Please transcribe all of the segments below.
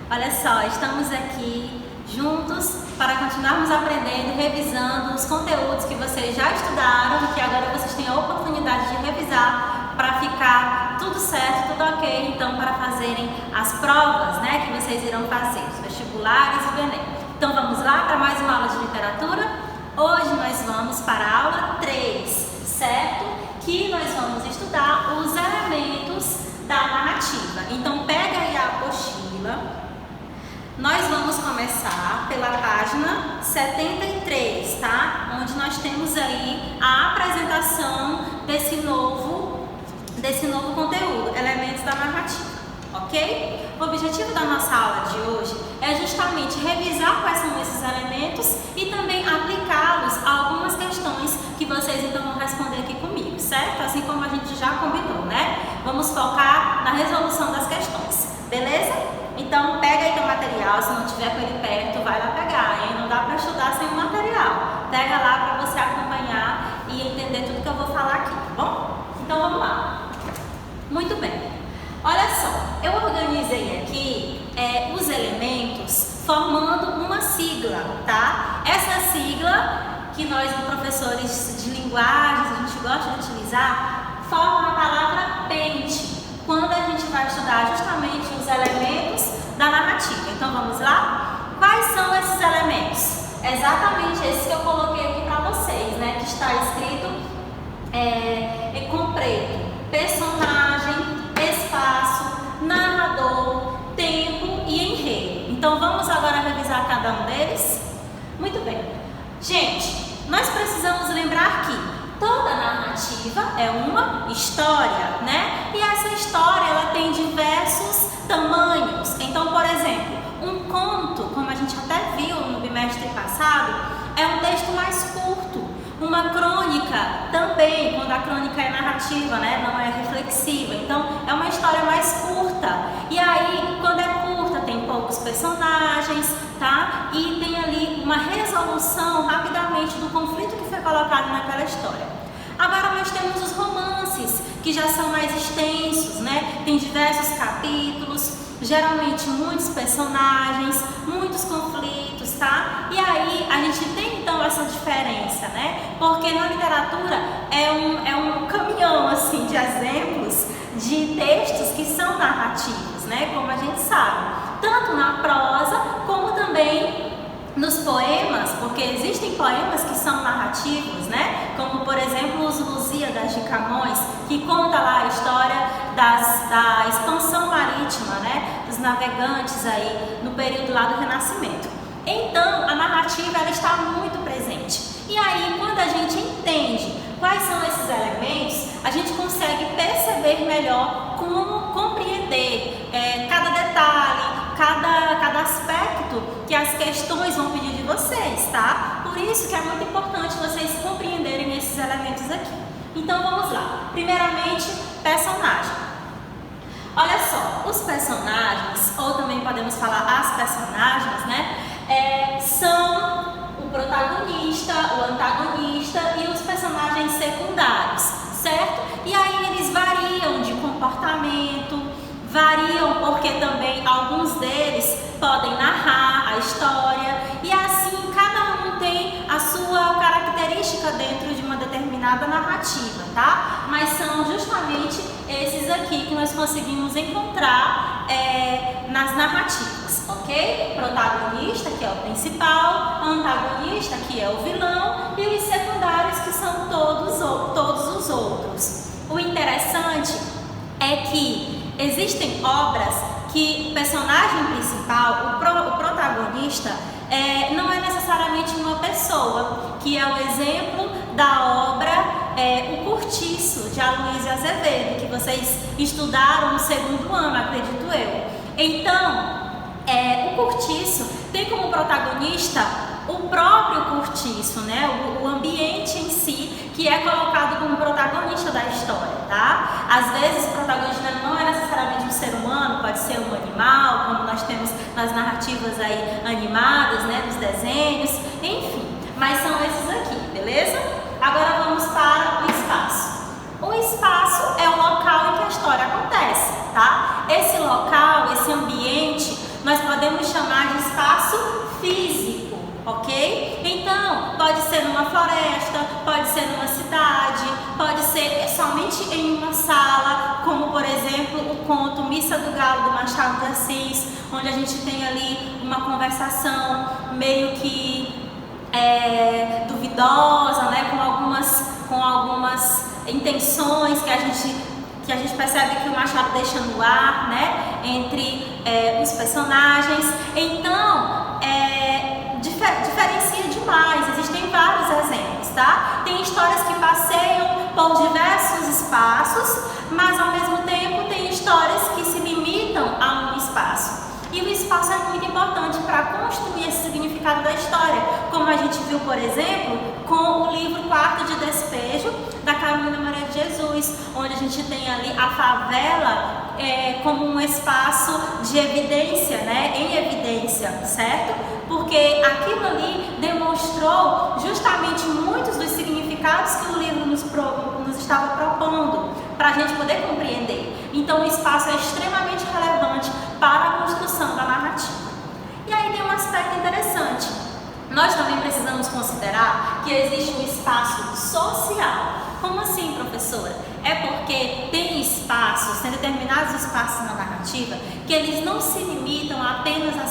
Olha só, estamos aqui juntos para continuarmos aprendendo e revisando os conteúdos que vocês já estudaram e que agora vocês têm a oportunidade de revisar para ficar tudo certo, tudo ok, então para fazerem as provas, né, que vocês irão fazer, os vestibulares e o Enem. Então vamos lá para mais uma aula de literatura? Hoje nós vamos para a aula 3, certo? Que nós vamos estudar os elementos da narrativa. Então pega aí a apostila. Nós vamos começar pela página 73, tá? Onde nós temos aí a apresentação desse novo conteúdo, elementos da narrativa, ok? O objetivo da nossa aula de hoje é justamente revisar quais são esses elementos e também aplicá-los a algumas questões que vocês então vão responder aqui comigo, certo? Assim como a gente já combinou, né? Vamos focar na resolução das questões, beleza? Então pega aí teu material, se não tiver com ele perto, vai lá pegar, hein? Não dá para estudar sem o material. Pega lá para você acompanhar e entender tudo que eu vou falar aqui, tá bom? Então vamos lá. Muito bem. Olha só, eu organizei aqui os elementos formando uma sigla, tá? Essa sigla que nós, professores de linguagens, a gente gosta de utilizar, forma a palavra pente, quando a gente vai estudar justamente os elementos da narrativa. Então vamos lá? Quais são esses elementos? Exatamente esses que eu coloquei aqui para vocês, né? Que está escrito com preto: personagem, espaço, narrador, tempo e enredo. Então vamos agora revisar cada um deles? Muito bem. Gente, nós precisamos lembrar que toda narrativa é uma história, né? E essa história, ela tem diversos tamanhos. Então, por exemplo, um conto, como a gente até viu no bimestre passado, é um texto mais curto. Uma crônica também, quando a crônica é narrativa, né? Não é reflexiva. Então, é uma história mais curta. E aí, quando é curta, tem poucos personagens, tá? E tem ali uma resolução rapidamente do conflito que foi colocado naquela história. Agora nós temos os romances, que já são mais extensos, né? Tem diversos capítulos, geralmente muitos personagens, muitos conflitos, tá? E aí a gente tem então essa diferença, né? Porque na literatura é um caminhão assim de exemplos de textos que são narrativos, né? Como a gente sabe, tanto na prosa como também nos poemas, porque existem poemas que são narrativos, né? Como por exemplo os Lusíadas de Camões, que conta lá a história da expansão marítima, né? Dos navegantes aí no período lá do Renascimento. Então a narrativa, ela está muito presente. E aí quando a gente entende quais são esses elementos, a gente consegue perceber melhor como compreender cada detalhe, cada aspecto que as questões vão pedir de vocês, tá? Por isso que é muito importante vocês compreenderem esses elementos aqui. Então vamos lá. Primeiramente, personagem. Olha só, os personagens, ou também podemos falar as personagens, né? São o protagonista, o antagonista e os personagens secundários, certo? E aí eles variam de comportamento, variam porque também alguns deles podem narrar a história e assim cada um tem a sua característica dentro de uma determinada narrativa, tá? Mas são justamente esses aqui que nós conseguimos encontrar nas narrativas, ok? Protagonista, que é o principal, antagonista, que é o vilão, e os secundários, que são todos os outros. O interessante é que existem obras que o personagem principal, o protagonista, não é necessariamente uma pessoa, que é o exemplo da obra O Cortiço, de Aloysio Azevedo, que vocês estudaram no segundo ano, acredito eu. Então, O Cortiço tem como protagonista o próprio cortiço, né? O ambiente em si, que é colocado como protagonista da história, tá? Às vezes o protagonista não é necessariamente um ser humano, pode ser um animal, como nós temos nas narrativas aí animadas, né? Dos desenhos, enfim. Mas são esses aqui, beleza? Agora vamos para o espaço. O espaço é o local em que a história acontece, tá? Esse local, esse ambiente, nós podemos ok? Então, pode ser numa floresta, pode ser numa cidade, pode ser somente em uma sala, como por exemplo o conto Missa do Galo do Machado de Assis, onde a gente tem ali uma conversação meio que duvidosa, né? com algumas intenções que a gente percebe que o Machado deixa no ar, né? Entre os personagens. Então, diferencia demais. Existem vários exemplos, tá? Tem histórias que passeiam por diversos espaços, mas ao mesmo tempo tem histórias que se limitam a um espaço. E o espaço é muito importante para construir esse significado da história, como a gente viu, por exemplo, com o livro Quarto de Despejo, da Carolina Maria de Jesus, onde a gente tem ali a favela como um espaço de evidência, né? Em evidência, certo? Porque aquilo ali demonstrou justamente muitos dos significados que o livro nos estava propondo, para a gente poder compreender. Então, o espaço é extremamente relevante para a construção da narrativa. E aí tem um aspecto interessante. Nós também precisamos considerar que existe um espaço social. Como assim, professora? É porque tem determinados espaços na narrativa, que eles não se limitam apenas a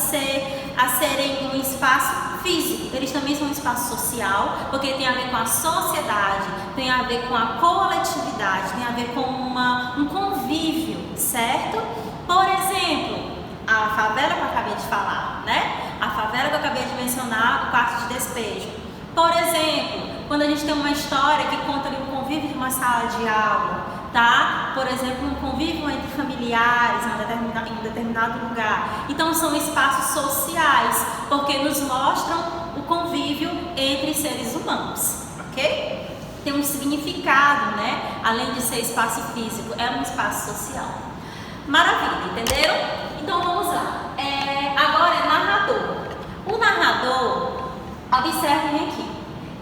serem um espaço físico. Eles também são um espaço social, porque tem a ver com a sociedade, tem a ver com a coletividade, tem a ver com um convívio, certo? Por exemplo, a favela que eu acabei de falar, né? A favela que eu acabei de mencionar, o Quarto de Despejo. Por exemplo, quando a gente tem uma história que conta ali um convívio de uma sala de aula, tá? Por exemplo, um convívio entre familiares em um determinado lugar. Então, são espaços sociais, porque nos mostram o convívio entre seres humanos, ok? Tem um significado, né? Além de ser espaço físico, é um espaço social. Maravilha, entenderam? Então, vamos lá. Agora é narrador. O narrador, observem aqui,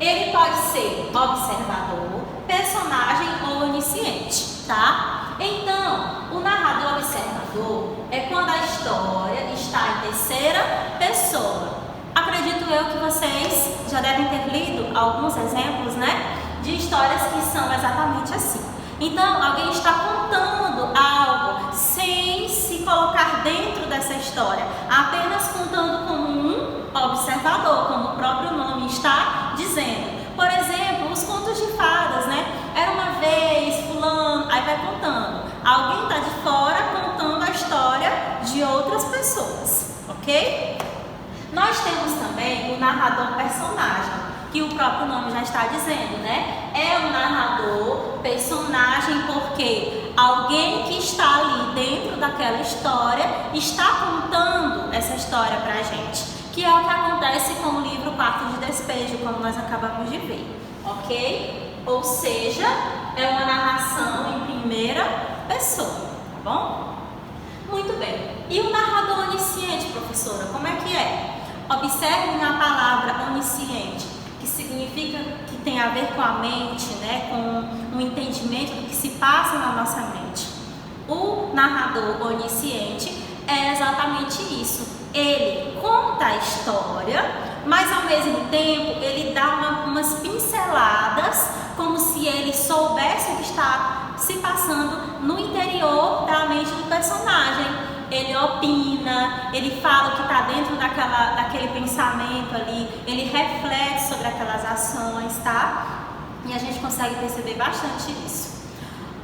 ele pode ser observador, personagem ou onisciente, tá? Então, o narrador observador é quando a história está em terceira pessoa. Acredito eu que vocês já devem ter lido alguns exemplos, né? De histórias que são exatamente assim. Então, alguém está contando algo sem se colocar dentro dessa história, apenas contando como um observador, como o próprio nome está dizendo. Por exemplo, os contos de fadas, né? Era uma vez, fulano, aí vai contando. Alguém está de fora contando a história de outras pessoas, ok? Nós temos também o narrador personagem, que o próprio nome já está dizendo, né? É um narrador personagem porque alguém que está ali dentro daquela história está contando essa história pra gente, que é o que acontece com o livro Quarto de Despejo, como nós acabamos de ver, ok? Ou seja, é uma narração em primeira pessoa, tá bom? Muito bem. E o narrador onisciente, professora, como é que é? Observe na palavra onisciente, que significa que tem a ver com a mente, né? Com o entendimento do que se passa na nossa mente. O narrador onisciente é exatamente isso. Ele conta a história, mas ao mesmo tempo ele dá umas pinceladas, como se ele soubesse o que está se passando no interior da mente do personagem. Ele opina, ele fala o que está dentro daquele pensamento ali, ele reflete sobre aquelas ações, tá? E a gente consegue perceber bastante isso.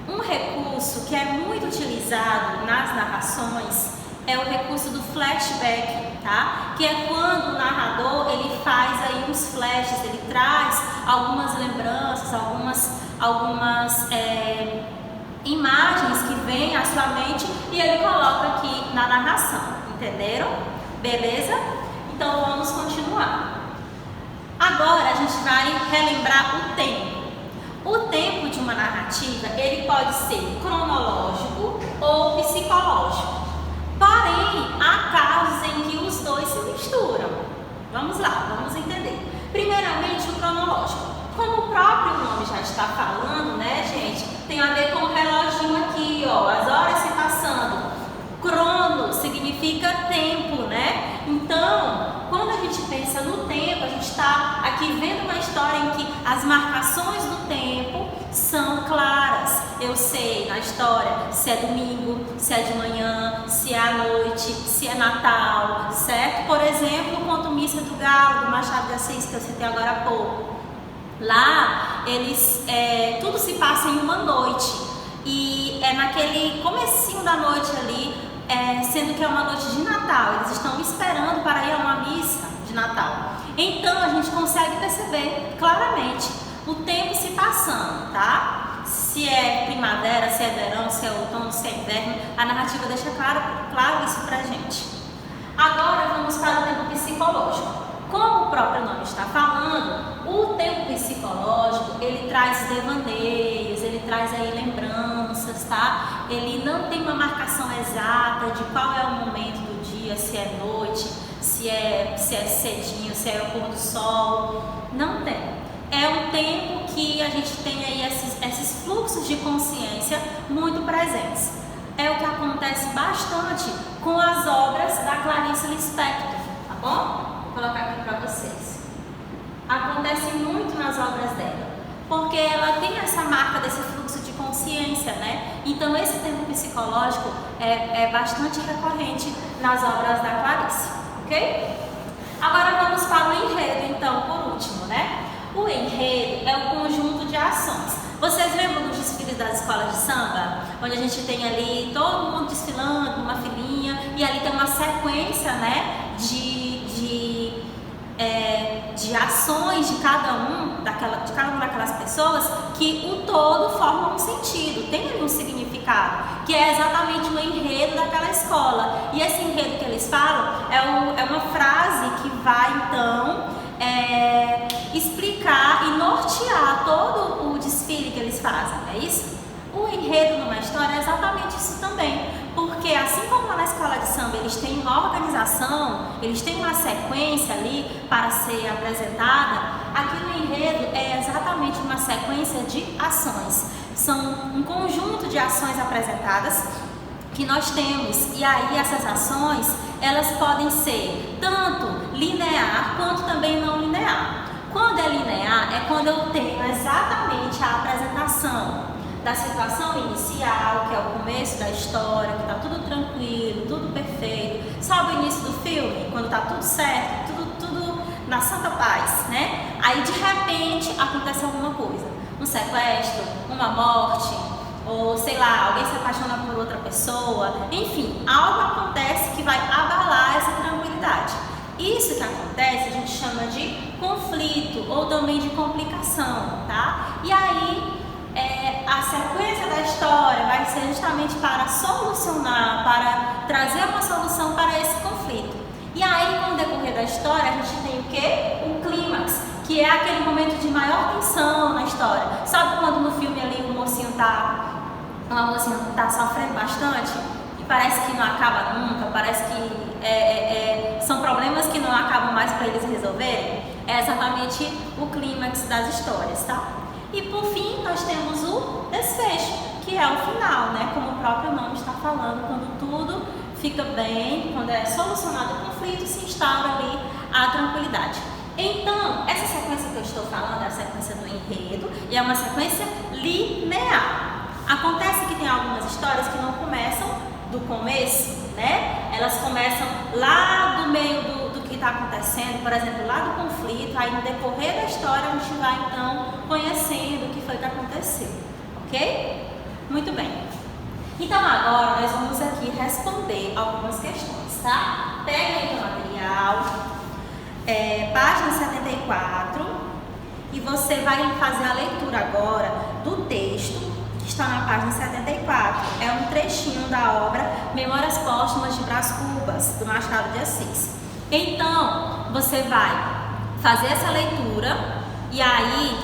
Um recurso que é muito utilizado nas narrações é o recurso do flashback, tá? Que é quando o narrador ele faz aí uns flashes, ele traz algumas lembranças, algumas imagens que vêm à sua mente e ele coloca aqui na narração, entenderam? Beleza? Então vamos continuar. Agora a gente vai relembrar o tempo. O tempo de uma narrativa, ele pode ser cronológico ou psicológico. Porém, há casos em que os dois se misturam. Vamos lá, vamos entender. Primeiramente, o cronológico. Como o próprio nome já está falando, né, gente? Tem a ver com o reloginho aqui, ó, as horas se passando. Crono significa tempo, né? Então, quando a gente pensa no tempo, a gente está aqui vendo uma história em que as marcações do tempo são claras. Eu sei na história se é domingo, se é de manhã, se é à noite, se é Natal, certo? Por exemplo, o conto Missa do Galo, do Machado de Assis, que eu citei agora há pouco. Lá, tudo se passa em uma noite. E é naquele comecinho da noite ali, sendo que é uma noite de Natal. Eles estão esperando para ir a uma missa de Natal. Então, a gente consegue perceber claramente o tempo se passando, tá? Se é primavera, se é verão, se é outono, se é inverno, a narrativa deixa claro isso pra gente. Agora vamos para o tempo psicológico. Como o próprio nome está falando, o tempo psicológico, ele traz devaneios, ele traz aí lembranças, tá? Ele não tem uma marcação exata de qual é o momento do dia, se é noite, se é cedinho, se é o pôr do sol, não tem. É um tempo que a gente tem aí esses fluxos de consciência muito presentes. É o que acontece bastante com as obras da Clarice Lispector, tá bom? Vou colocar aqui para vocês. Acontece muito nas obras dela, porque ela tem essa marca desse fluxo de consciência, né? Então esse tempo psicológico é bastante recorrente nas obras da Clarice, ok? Agora vamos para o enredo, então, por último, né? O enredo é o conjunto de ações. Vocês lembram dos desfiles das escolas de samba? Onde a gente tem ali todo mundo desfilando, uma filinha, e ali tem uma sequência, né, de ações de cada uma daquelas pessoas que o todo forma um sentido, tem ali um significado, que é exatamente o enredo daquela escola. E esse enredo que eles falam é uma frase que vai então explicar e nortear todo o desfile que eles fazem, é isso? O enredo numa história é exatamente isso também, porque assim como lá na escola de samba eles têm uma organização, eles têm uma sequência ali para ser apresentada, aqui no enredo é exatamente uma sequência de ações. São um conjunto de ações apresentadas que nós temos, e aí essas ações, elas podem ser tanto linear quanto também não linear. Quando é linear, é quando eu tenho exatamente a apresentação da situação inicial, que é o começo da história, que está tudo tranquilo, tudo perfeito. Sabe o início do filme? Quando está tudo certo, tudo na santa paz, né? Aí de repente acontece alguma coisa, um sequestro, uma morte, ou sei lá, alguém se apaixona por outra pessoa, enfim, algo acontece que vai abalar essa tranquilidade. Isso que acontece a gente chama de conflito ou também de complicação, tá? E aí a sequência da história vai ser justamente para solucionar, para trazer uma solução para esse conflito. E aí, com o decorrer da história, a gente tem o quê? O clímax, que é aquele momento de maior tensão na história. Sabe quando no filme ali uma mocinha tá sofrendo bastante e parece que não acaba nunca, parece que são problemas que não acabam mais para eles resolverem? É exatamente o clímax das histórias, tá? E por fim, nós temos o desfecho, que é o final, né? Como o próprio nome está falando, quando tudo fica bem, quando é solucionado o conflito, se instaura ali a tranquilidade. Então, essa sequência que eu estou falando é a sequência do enredo e é uma sequência linear. Acontece que tem algumas histórias que não começam do começo, né? Elas começam lá do meio do que está acontecendo, por exemplo, lá do conflito, aí no decorrer da história a gente vai então conhecendo o que foi que aconteceu, ok? Muito bem. Então agora nós vamos aqui responder algumas questões, tá? Pega aí o material, página 74, e você vai fazer a leitura agora do texto que está na página 74. É um trechinho da obra Memórias Póstumas de Brás Cubas, do Machado de Assis. Então, você vai fazer essa leitura e aí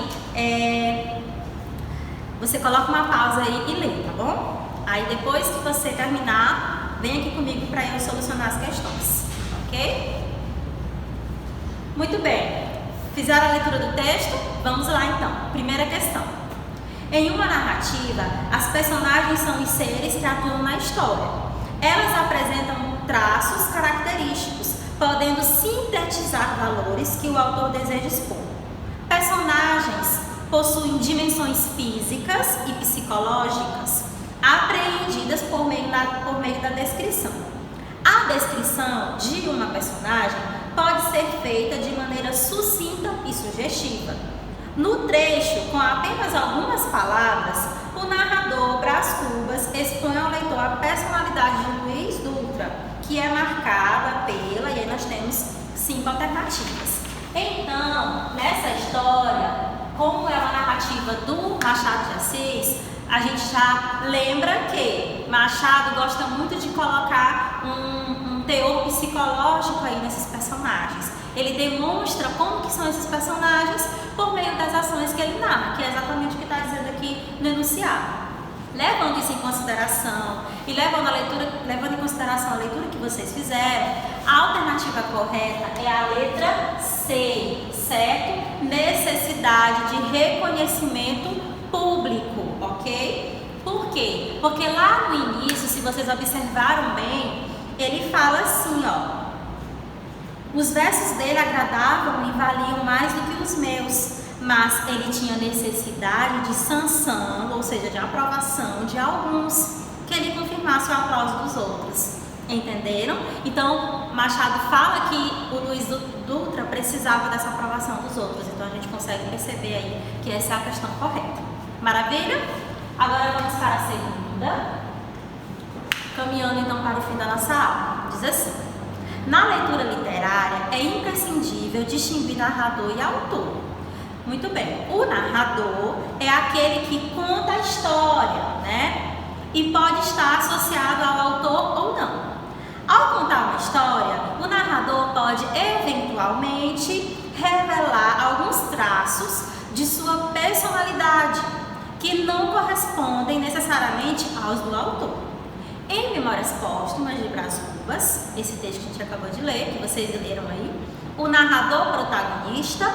você coloca uma pausa aí e lê, tá bom? Aí depois que você terminar, vem aqui comigo para eu solucionar as questões, ok? Muito bem, fizeram a leitura do texto? Vamos lá então. Primeira questão. Em uma narrativa, as personagens são os seres que atuam na história. Elas apresentam traços característicos, podendo sintetizar valores que o autor deseja expor. Personagens possuem dimensões físicas e psicológicas apreendidas por meio da descrição. A descrição de uma personagem pode ser feita de maneira sucinta e sugestiva. No trecho, com apenas algumas palavras, o narrador Brás Cubas expõe ao leitor a personalidade de Luiz Dutra, que é marcada pela, e aí nós temos 5 alternativas. Então, nessa história, como é uma narrativa do Machado de Assis, a gente já lembra que Machado gosta muito de colocar um teor psicológico aí nesses personagens. Ele demonstra como que são esses personagens por meio das ações que ele narra, que é exatamente o que está dizendo aqui no enunciado. Levando isso em consideração e levando em consideração a leitura que vocês fizeram, a alternativa correta é a letra C, certo? Necessidade de reconhecimento público, ok? Por quê? Porque lá no início, se vocês observaram bem, ele fala assim, ó: os versos dele agradavam e valiam mais do que os meus, mas ele tinha necessidade de sanção, ou seja, de aprovação de alguns, que ele confirmasse o aplauso dos outros. Entenderam? Então, Machado fala que o Luiz Dutra precisava dessa aprovação dos outros. Então, a gente consegue perceber aí que essa é a questão correta. Maravilha? Agora vamos para a segunda. Caminhando então para o fim da nossa aula. Diz assim: na leitura literária é imprescindível distinguir narrador e autor. Muito bem, o narrador é aquele que conta a história, né? E pode estar associado ao autor ou não. Ao contar uma história, o narrador pode eventualmente revelar alguns traços de sua personalidade que não correspondem necessariamente aos do autor. Em Memórias Póstumas de Brás Cubas, esse texto que a gente acabou de ler, que vocês leram aí, o narrador protagonista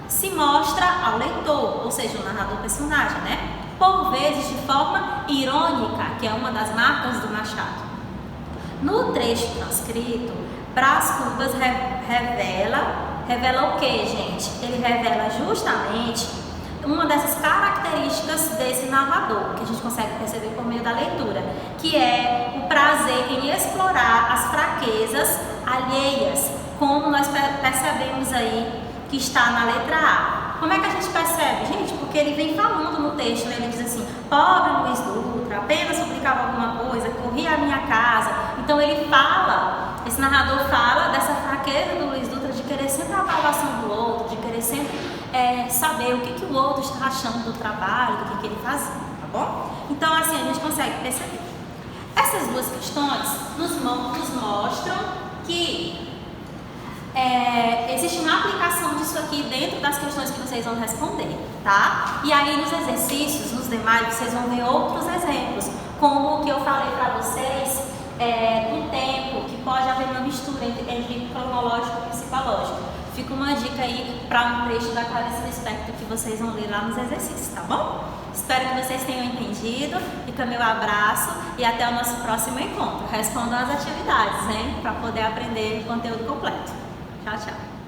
se mostra ao leitor, ou seja, o narrador personagem, né? Por vezes de forma irônica, que é uma das marcas do Machado. No trecho transcrito, Brás Cubas revela o que, gente? Ele revela justamente uma dessas características desse narrador, que a gente consegue perceber por meio da leitura, que é o prazer em explorar as fraquezas alheias, como nós percebemos aí que está na letra A. Como é que a gente percebe? Gente, porque ele vem falando no texto, né? Ele diz assim: pobre Luiz Dutra, apenas suplicava alguma coisa, corria à minha casa. Então ele fala, esse narrador fala dessa fraqueza do Luiz Dutra de querer sempre a aprovação do outro, de querer sempre saber o que o outro está achando do trabalho, do que ele fazia, tá bom? Então assim a gente consegue perceber. Essas duas questões nos mostram que existe uma aplicação disso aqui dentro das questões que vocês vão responder, tá? E aí nos exercícios, nos demais, vocês vão ver outros exemplos, como o que eu falei para vocês do tempo, que pode haver uma mistura entre cronológico e psicológico. Fica uma dica aí para um trecho da Clarice Lispector que vocês vão ler lá nos exercícios, tá bom? Espero que vocês tenham entendido. Fica meu abraço e até o nosso próximo encontro. Respondam as atividades, hein? Para poder aprender o conteúdo completo. Tchau, tchau.